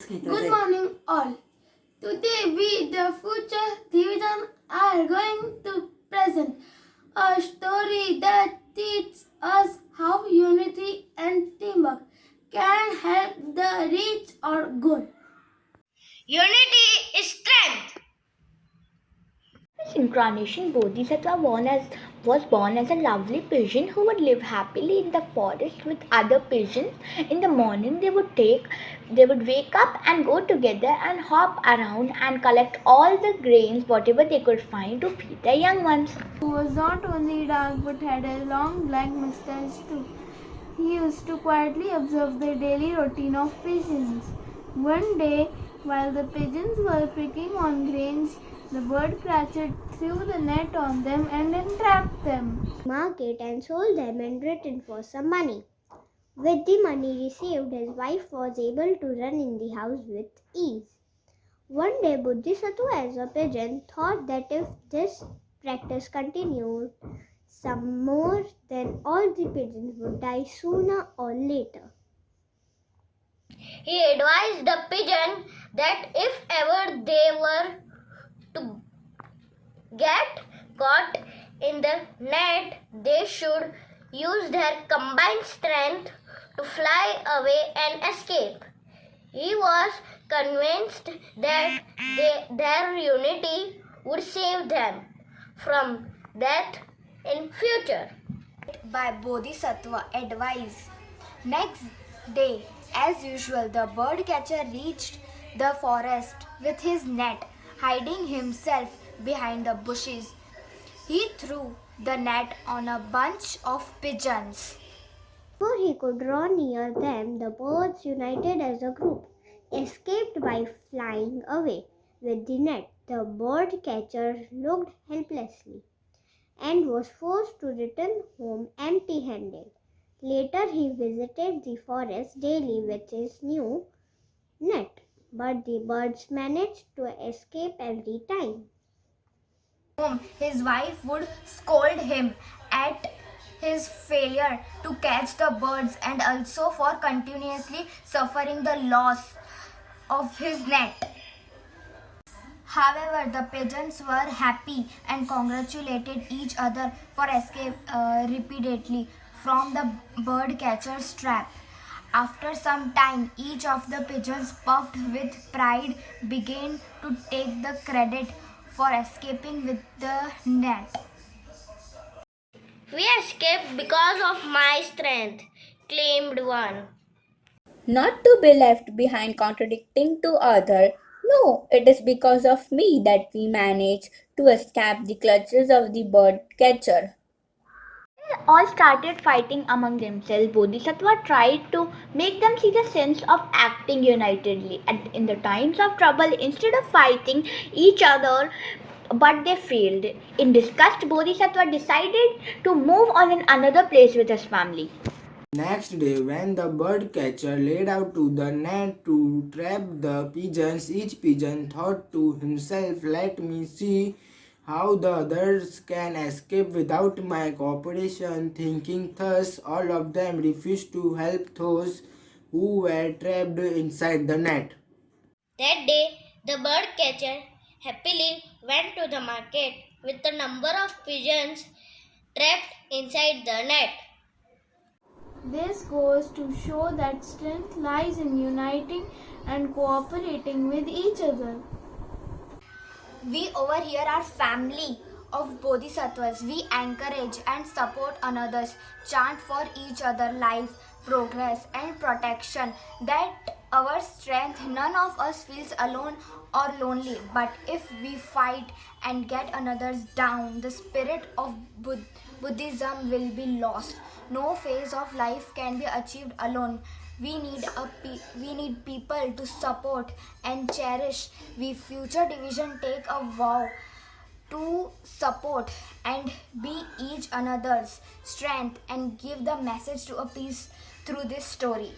Good morning, all. Today we, the future division, are going to present a story that teaches us how unity and teamwork can help the reach our goal. Unity is strength. This incarnation, Bodhisattva was born as a lovely pigeon who would live happily in the forest with other pigeons. In the morning, they would wake up and go together and hop around and collect all the grains, whatever they could find, to feed their young ones. He was not only dark but had a long black mustache too. He used to quietly observe the daily routine of pigeons. One day, while the pigeons were picking on grains, the bird catcher threw the net on them and entrapped them. Market and sold them and returned for some money. With the money received, his wife was able to run in the house with ease. One day, Bodhisattva as a pigeon thought that if this practice continued some more, then all the pigeons would die sooner or later. He advised the pigeon that if ever they were to get caught in the net, they should use their combined strength to fly away and escape. He was convinced that their unity would save them from death in future. By Bodhisattva advice. Next day, as usual, the bird catcher reached the forest with his net, hiding himself behind the bushes. He threw the net on a bunch of pigeons. Before he could draw near them, the birds, united as a group, escaped by flying away with the net. The bird catcher looked helplessly and was forced to return home empty-handed. Later, he visited the forest daily with his new net, but the birds managed to escape every time. His wife would scold him at his failure to catch the birds and also for continuously suffering the loss of his net. However, the pigeons were happy and congratulated each other for escape repeatedly from the bird catcher's trap. After some time, each of the pigeons, puffed with pride, began to take the credit for escaping with the net. We escaped because of my strength, claimed one. Not to be left behind contradicting to other. No, it is because of me that we managed to escape the clutches of the bird catcher. They all started fighting among themselves. Bodhisattva tried to make them see the sense of acting unitedly and in the times of trouble instead of fighting each other, but they failed. In disgust, Bodhisattva decided to move on in another place with his family. Next day, when the bird catcher laid out to the net to trap the pigeons, each pigeon thought to himself, "Let me see how the others can escape without my cooperation." Thinking thus, all of them refused to help those who were trapped inside the net. That day, the bird catcher happily went to the market with a number of pigeons trapped inside the net. This goes to show that strength lies in uniting and cooperating with each other. We over here are family of bodhisattvas. We encourage and support others, chant for each other life, progress and protection. That our strength, none of us feels alone or lonely. But if we fight and get others down, the spirit of Buddhism will be lost. No phase of life can be achieved alone. We need people to support and cherish. We future division take a vow to support and be each another's strength and give the message to a peace through this story.